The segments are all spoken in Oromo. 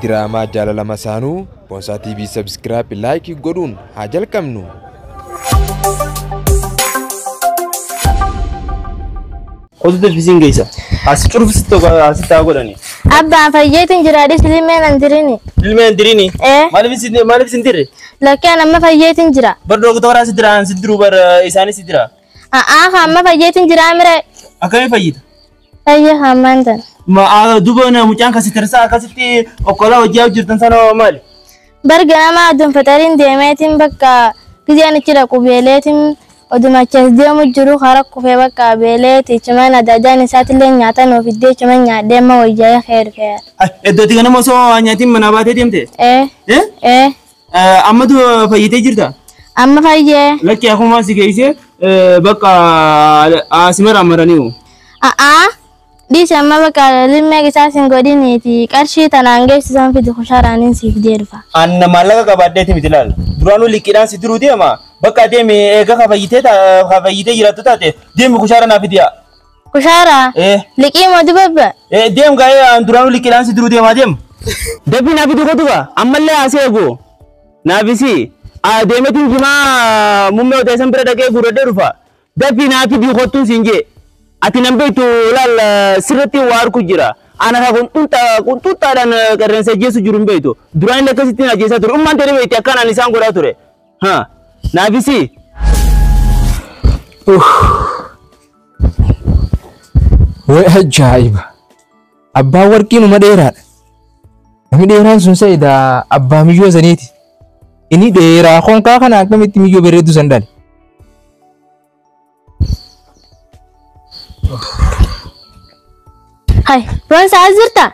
دراما جالala masaanuu Boonsaa TV subscribe like godhuun haa jalqabnu. Oduutu bisiin geessa. As curfisitti asitti godhani. Abbaan fayyeetiin jiraadhi filmeen andirini. Filmeen andirini? Maaliif sin dirre? Lakkeen amma fayyeetiin jira. Bar dooktoraa si diraan si diruu bar isaanis si dira. Amma fayyeetiin jira mire. Akkamii fayyita? Fayye hammantan. Duuba mucaan kasi tarsaa akkasitti okkolaa hojii jirtan sana maali? Barga nama aduun fatariin deemeetiin bakka gizeen ichi dhaqu beeleetiin odumachas deemu jiru karaa kufee bakka beeleeti cimaan adadaan isaatillee nyaata nuuf iddee cimaan nyaadhee amma wayyaa feer. Iddootti ganama osoo nyaatiin mana baatee deemte? Ammatu fayyitee jirta? Amma fayyee. Lakki akkuma si geessee bakka asimara amaraniiru. Dhiisa amma bakka limmee isaasin godhiniiti qarshii tanaan geessisan fidi kushaaraanin siif deerufa. Anna maallaqa qabaaddeeti miti laal. Duraanuu liqqiidhaan si diruu deema. Bakka deemi eega kafayyitee jiraattu taate deemi kushaara naaf fidiyaa. Kushaara? Liqii moo dibabba? Deem gaa'ee duraanuu liqqiidhaan si diruu deemaa deemu. Dabbi naaf fiduu qotuba ammallee asee eegu. Naafisi deemetiin jimaa mummee oteessan bira dhaqee guurradhee dhufa. Dabbi naaf fiduu qottuun siin jee. Ati nambe itu lal sirati war kujira. Anak aku kuntunta dan karena saya Yesus jurun be itu. Duraan lekasi tina Yesus tur. Umman tere be tiakan anisan gora ture. Ha. Nabisi. Wai ajaib. Abba warki nu madera. Nami dera sun sai da abba mijo zaneti. Ini dera kon ka kana akamitti mijo beredu sandal. Hai, Boonsaa jirta?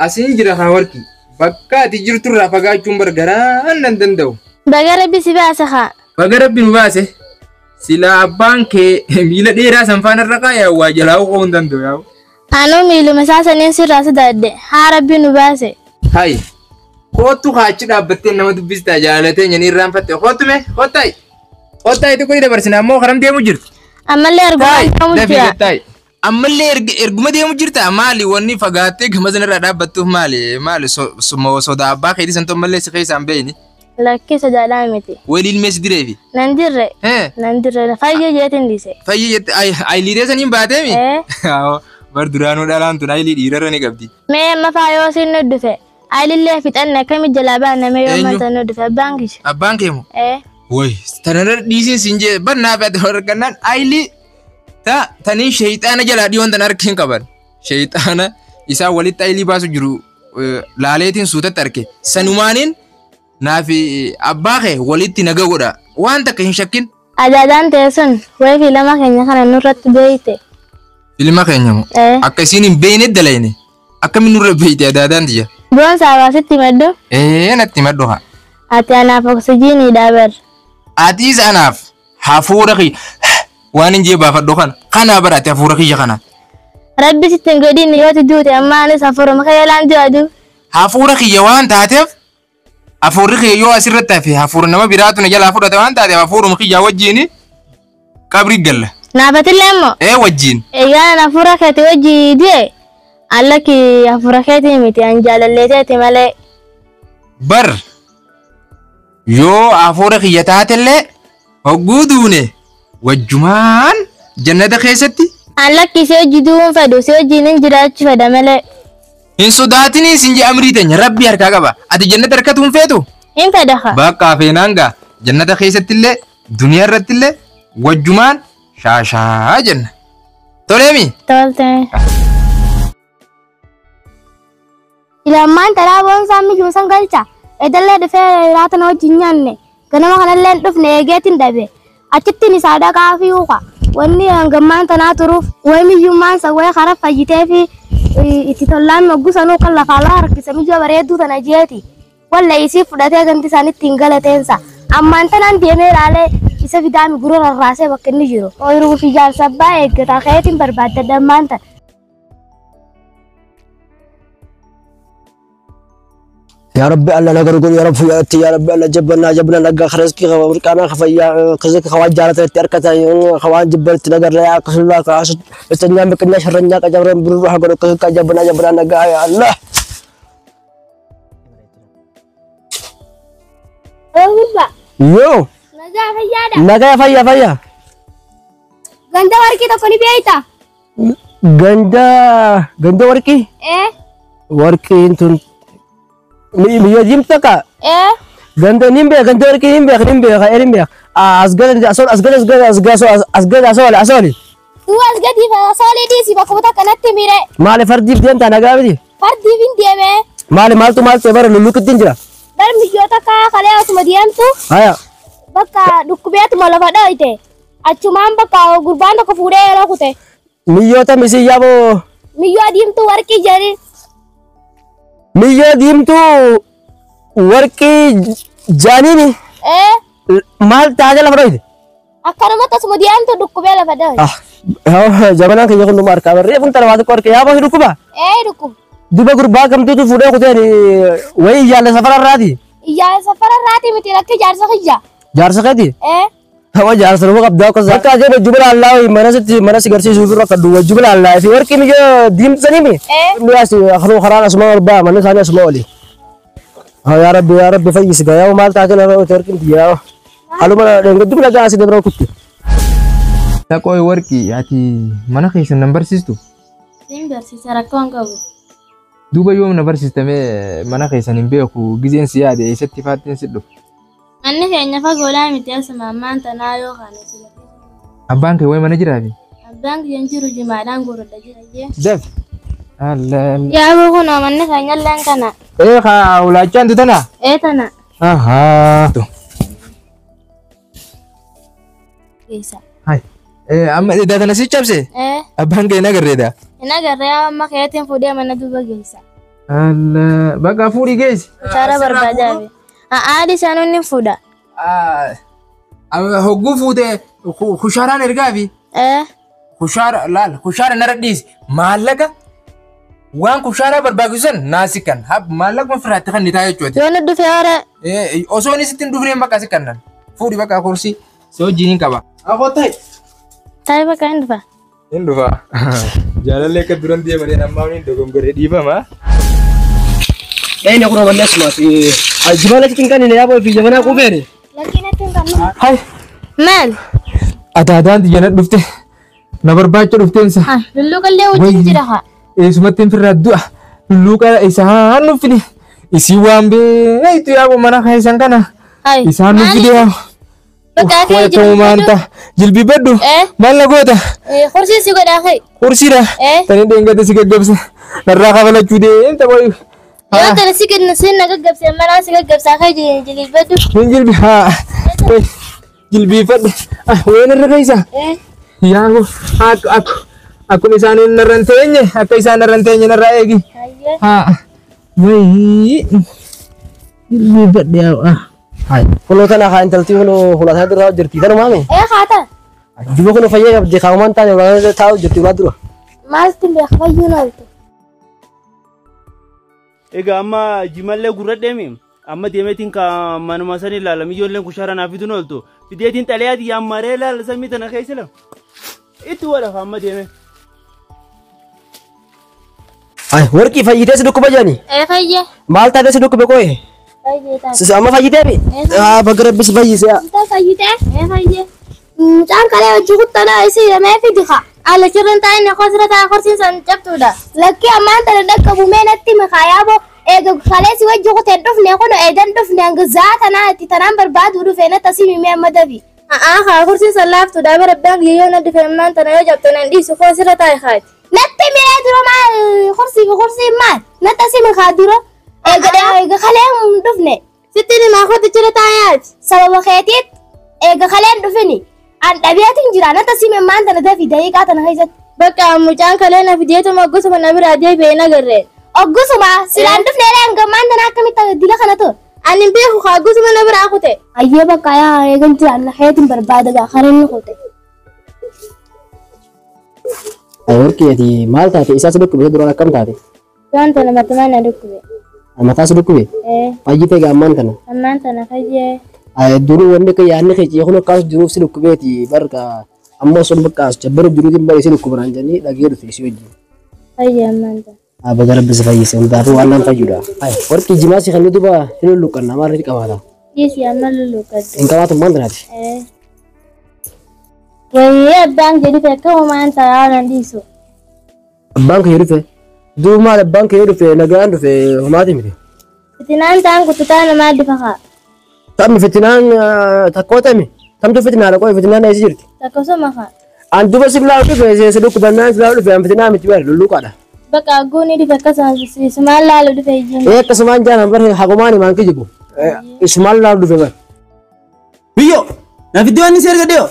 Asin jira warki. Bakka ati jirtu irraa fagaachuun bargaraan nan danda'u. Baga Rabbi si baase haa. Baga Rabbi nu baase. Sila abbaan kee miila dheeraa sanfaan irra kaayaa waa jalaa uquu hin danda'u yaa'u. Anuu miiluma isaa saniin sirraa sodaadde. Haa Rabbi nu baase. Hai. Kootu haachi dhaabbattee nama dubbistaa jaalatee nyanii irraanfatte. Kootume koottayi. Koottayi tokko ni dabarsina ammoo karam deemu jirtu. Ammallee arguu jira. Ammallee erguma deemu jirta maali wanni fagaattee gama sanarraa dhaabbattuuf maali sodaa abbaa keetii santu ammallee si keessaan beeyni. Lakkii sodaadhaa miti. Waliin ilmee si direefi. Nan dirre. Nan dirre fayyee jeetiin dhiise. Fayyee jette ayiliidee saniin baateemi. Bar duraanuu dhalaan tun ayilii dhiirarra ni qabdi. Mee amma faayoo siin nu dhufe. Ayilillee fixanne akkamii jalaa baanname yoo manta nu dhufe abbaan kishe. Abbaan keemu. Woy tanarra dhiisiin siin jee bannaa fi ati horgannaan ayilii. Tanii shayxaana jalaa dhiyoon tan harkeen qaban. Shayxaana isaa walitti ayilii baasu jiru laaleetiin suutatti arke. Sanumaaniin naafi abbaa kee walitti naga godha. Waan takka hin shakkin. Ajaajaan ta'e sun wayi filama keenya kana nurratti beeyte. Filma keenya moo? Akka isiin hin beeyne dalayne. Akkamiin nurra beeyte ajaajaan tiyya? Boonsaa baasitti maddu? Natti maddu haa. Ati anaaf oksijiinii dhaabar. Atiis anaaf hafuura kiyya. Waan hin jeebaafadhu kana barate hafuura kiyya kana. Rabbi sitti hin godhin yoo duute ammaanis hafuuruma keelaan du'adu. Hafuura kiyya waan taateef hafuurri kiyya yoo asirratti hafe hafuura nama biraatu na jalaa fudhate waan taateef hafuuruma kiyya wajjin qabri galla. Naafatillee immoo? Wajjin. Egaa hafuura keetii wajji du'e allaki hafuura keetii miti an jaalalleeteeti malee. Bar yoo hafuura kiyya taatellee hogguu duune. Wajjumaan jannata keessatti. Allakki si hojii du'uun fedhu si hojiin hin jiraachuu fedha malee. Hin sodaatinii sin jee amrii teenya rabbi harkaa qaba. Ati jannata harkatu hin feetu? Hin fedha haa. Bakka afeenaan gaa jannata keessattillee duniyaa irrattillee wajjumaan shaashaa jenna. Toleemi? Tolte. Ilammaan taraa Boonsaa mijuu san galcha. Edallee dhufee laata na wajjin nyaanne. Ganama kanallee hin dhufne eegeetiin dhabe. Achittiin isaa dhaqaa fi uqa. Wanni hangammaan tanaa turuuf wayi miyyummaan san wayi karaa fayyitee fi itti tollaan moggusanuu kan lafaalaa harkisa miyyoo bareedduu tana jeeti. Walla isii fudhatee ganti isaanitti hin galateensa. Ammaan tanaan deemee ilaalee isa fidaami gurra rarraasee bakka inni jiru. Ooyiruu fi jaarsa abbaa eeggataa ka'eetiin barbaadda ammaan tana. يا رب الله لا قرقل يا رب فياتي يا رب الله جبنا نقا خرزكي ورقانا خفيا كزك خواج جالت تركتا خواج جبلت نقر لا يعقص الله كاسد استنجام بكنا شرنجا كجبرن بروح قرق جبنا نقا يا الله gurba. Yo. Nagaa fayyaadha. Nagaa fayya. Ganda warqii tokko ni beekta. Ganda warqii. Warqiin tun miyyoo jimta ka. Ganda nimbe ganda warqii nimbe. Asgada asoli. Tu asgadi asoli disi bakka buta kanatti mire. Maali fardiif deemta nagaa miti? Fardiif hin deeme. Maaltu bara lulluutti jira? Bar miyyoota kalee asuma deemtu. Haya. Bakka dhukkubeetuma lafa dho'ite. Achumaan bakka gurbaan tokko fuudhee yeroo kute. Miyyoota misiyyaa moo? Miyyoo diimtuu warqii jedhi. Miyyoo diimtuu warqii jaaniini? Maal taatee lafa dho'ite? Akkanumatti asuma deemtu dhukkubee lafa dho'ite. Jabanaan kiyya kun dhuma harkaa barree kun talawaatu qorqee yaa bahi dhukkuba? Dhukkuba. Duba gurbaa gamtuutu fuudhee kuteen wayii iyyaalla safararraati? Iyyaalla safararraati miti rakkee jaarsa kiyya. Jaarsa keeti? Hawa jaarsa nama qabdaa akka bakka ajeen wajjibila allaa mana si garsiisuu fi rakka duwwa wajjibila allaa fi warqii miyyoo diimsaniimi? Miyaas akkanuma karaan asuma ol ba'a manni isaanii asuma oli. Yaa rabbi fayyisi gaa maal taatee lafa warqii miti yaa haluma dubila gaasi dabra kutti. Taqooy warqii ati mana keessan nan barsiistu? Siin barsiisa rakkoon qabu. Duuba yoom na barsiistamee mana keessan hin beeku gizeen si yaade eessatti faattiin si dhufu? Manni keenya fagoolaa miti asuma ammaan tanaa yoo kaane si lafa. Abbaan kee wayi mana jiraafi? Abbaan kiyyan jiru jimaadhaan gurradha jirayyee. Daf. Yaa bukunoo manni keenya illeen kana. Haa ulaachaan tu tana? Tana. Ahaa. Keessa. Hai. Amma tana si cabse? Abbaan kee na garreeda? Ina garree amma keetiin fuudhee mana duuba geessa. Bakka fuudhii geessi? Isaara barbaadaabe. Haadhi isaanii ni fuudha. Hogguu fuutee kushaaraan ergaafi? Kushaara nara dhiisi. Maallaqa waan kushaaraa barbaachisu san naasi kan maallaquma firaatti kan ni taa'e jechuudha. Yoo nu dhufee hore. Osoo inni sitti hin dhufneen bakka si kannan. Fuudhi bakka kursii si wajjin hin qaba. Akoo ta'e. Ta'e bakka hin dhufa. Hin dhufa. Jaalallee akka duran deemanii ammaa hin dogongoree dhiifama. Ini aku nak balik semua. Gimana sih tingkat ini apa? Gimana aku beri? Lagi nanti kan. Hai. Mal. Ada jangan dufte. Na barbacha duftensa. Dulu kan dia uji tidak kak. Sumatin firadu. Dulu kan isahan nufini. Isi wambe. Itu ya aku mana kaya sangkana. Isahan nufini ya. Kau yang mantah. Jilbi bedu. Mana gua dah? Kursi sih gua dah. Kursi dah. Tadi dia enggak ada sikit gabsa. Neraka bala cude. Entah kau. Yo tara sikit nasin nagagab sa mana sikit gab sa kay jilbi bedu. Jilbi ha. Jilbi fad. Wala na kaysa. Yang aku ni sana narantenye. Aku sana narantenye na raegi. Woi. Jilbi fad dia. Hai. Kalau tak nak hantar tu kalau saya tu jadi kita rumah ni. Kata. Juga kalau fayya di kawan tanya orang tahu jadi ulah tu. Mas timbe fayyu na itu. Ega amma jimalle gurradheemi amma deemeetiin ka manuma san ilaalami ijoolleen kushaara naaf fiduun ooltu fideetiin xalayaati yammaree ilaala samii tana keessa lama itti wala amma deeme. Hai warqii fayyitee si dhukkuba jedhani. Fayye. Maal taatee si dhukkube qoye? Fayyee. Amma fayyitee mi? Bakka rabbis fayyisee. Fayyitee. Fayye. Mucaan kalee hojii kuttana isii yamee fidi kaa. Ala cirran taa'in kosira ta'a korsiisan cabtuudha. Lakki ammaan tana dhaqqabu mee natti makayaa boo eega kalee si wajji kuteen dhufne kun eedan dhufne hanga zaatanaa itti tanaan barbaadu dhufee na tasii mimee amma dabi. Kaa korsiisan laaftuudha bara abbaan kiyyoo na dhufe ammaan tana yoo cabtu nan dhiisu kosira taa'e kaati. Natti miree dura maal kursii maal na tasii makaa dura eega kalee dhufne. Sitti ni maa kooti cira taayaati. Sababa keetiit eega kaleen dhufini. An dhabiyatiin jira na tasii memmaan tana dafi daqiiqaa tana keessatti. Bakka mucaan kalee na fideetuma oggusuma na biraa deebi'ee na garreen. Oggusuma silaan dhufnee gammaan tana akkamitti dila kana tu. Ani beeku kaa oggusuma na biraa kute. Ayyee bakka yaa eegan jiraan na keetiin barbaada gaa kareen kute. Warqii ati maal taate isaa si dhukkube duraan akkam taate? Waan tana matamaa na dhukkube. Mataa si dhukkube? Fayyitee ammaan kana? Ammaan tana fayyee. Dulu wanda ke yaanni ke jechuun akkas jiruuf si dhukkubeeti barka ammoo sun bakka jabbaru jiruutiin bare si dhukkuban janii dhagee dhufe si wajjin. Fayyee ammaan tana. Baga rabbi si fayyise hundaafuu waan nan fayyuudha. Warqii jimaa si kan duuba hin lulluqqanna maal irratti qabaata? Isi amma lulu kadde. In kawatu mandanaati. Wayii abbaan jedhi fekka uumaan taa'aa dhiisu. Abbaan kee dhufe. Duuba maal abbaan kee dhufe nagaan dhufe homaati miti. Fitinaan ta'an kututaa namaa difa haa. Tammi fitinaan takkootami. Tamtu fitinaa dhaqoo fitinaan eessi jirti. Takkasuma haa. An duba sibilaa dhufe si dhukkubannaan sibilaa dhufe an fitinaa miti bari lulluqaadha. Bakka agguun difa akkasuma isumaan laalu dhufe ijjiin. Akkasumaan jaanan bari hagumaan himaan kijibu. Isumaan laalu dhufe bari. Biyyo na fiddoo inni seerga dhiyoo.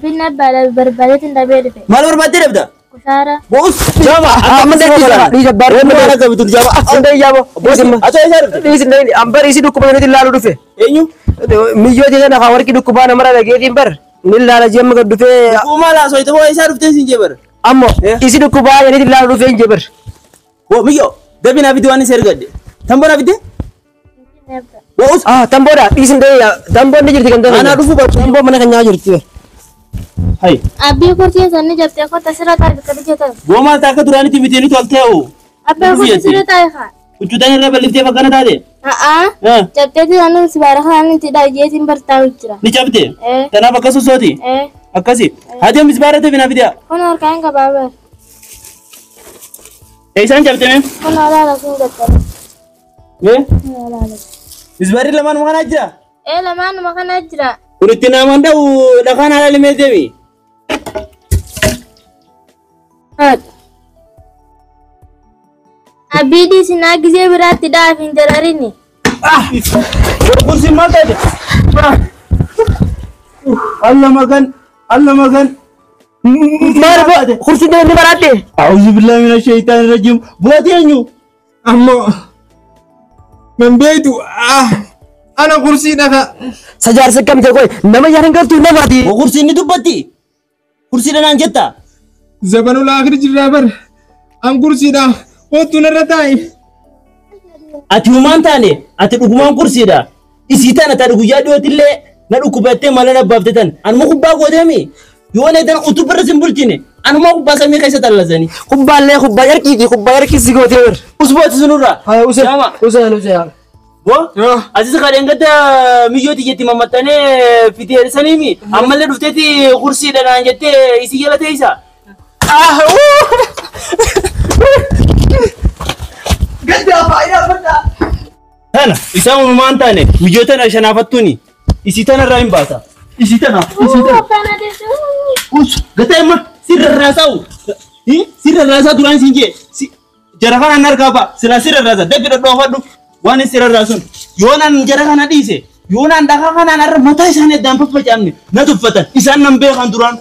Finna abbaadha barbaadeetiin dhabee dhufe. Maal barbaaddee dhabda? Kushaara. Boos jaba amma dhiisa dhiisa bar wanni mana gabitu jaba Andai jabo. boosima atoo isaa dhufte Dhiisi ndai ambar isi dhukkubaa nuti laalu dhufe. eenyu Miyyoo jecha na warqi dhukkubaa namara dhageetiin bar. Ni laala jemma gad dhufe uumaa laasoo itti boo isaa dhuftee siin jebar ammo isi dhukkubaa nuti laalu dhufe hin jebar. boo biyyo dabi na fiddoo inni seerga dhiyoo tamboo na fiddee boos Tamboodha dhiisi ndai tamboon ni jirti kan ta'e. Ana dhufu bakka. Tamboo mana kan nyaa jirti. hay Abbii kurtii sanni jabtee kotta sirra taa'e bakka dhijetan. boo maal taakka duraanii tibiteenii toltee oo Abbaan kurtii sirra taa'e haa. huccuutaan irra balliftee fakkana taate Cabteeti naannoo si baara kanaan itti dhaajeetiin bartaa'u jira. ni cabde Eh. tanaaf akka sosooti akkasi haati misbaara ta'e bina fidaa Kun harkaan gabaabar. eeysaan cabdeme Kun alaala sun gattara. Kun alaala. misbaarri lamaan makanaa jira Lamaanuma kana jira. kun itti naaman dha'u dhakaan haala limee deemi Haadha. Abbiidii sinaa gisee biraatti dhaaf hin jararini. kursiin maal taate alla magan Maal kursi ni baraadhe. أعوذ بالله من الشيطان الرجيم بواتينيو Ammoo man beektu ana kursii dhaka. Sajaarsa kam ta'e koy nama yaarin gartuu namaati. وكرسي ندبتي كرسي لنا جتا Zabanul akhir jirraa bar. An kursiidha. Kootu narra taa'i. أتي ومان تاني أتي ركومان كرسي دا إسيتان أتي ركوجا دوتيلة نركوبتة مالنا بافتتان أنا ما كوبا قدامي يوانا إذا أتوبر سيمبولتيني أنا ما كوبا سامي كيسة تلازاني Kubbaalee kubbaa yarkii gootee bar. أسبوع تسنورا Haa usee Jama. usee. بو Yoo. أسيس خالين قد ميجوتي جتي مامتاني في تير سنيمي أما اللي رفتي كرسي دا نجتي إسي يلا تيسا Tana isa uumamaan taane mijootana shanaafattuuni isii tana irraa hin baasa isii tana gata imma sirra raasaa duraan siin jee jara kanaan harkaa ba'a sila sirra raasa dafi dhadhoofadhu waan hin sirra raasun yoonaan jara kana dhiise yoonaan dhagaa kanaan har'a mataa isaanii addaan faffaca'amne na tuffatan isaan nan beekan duraan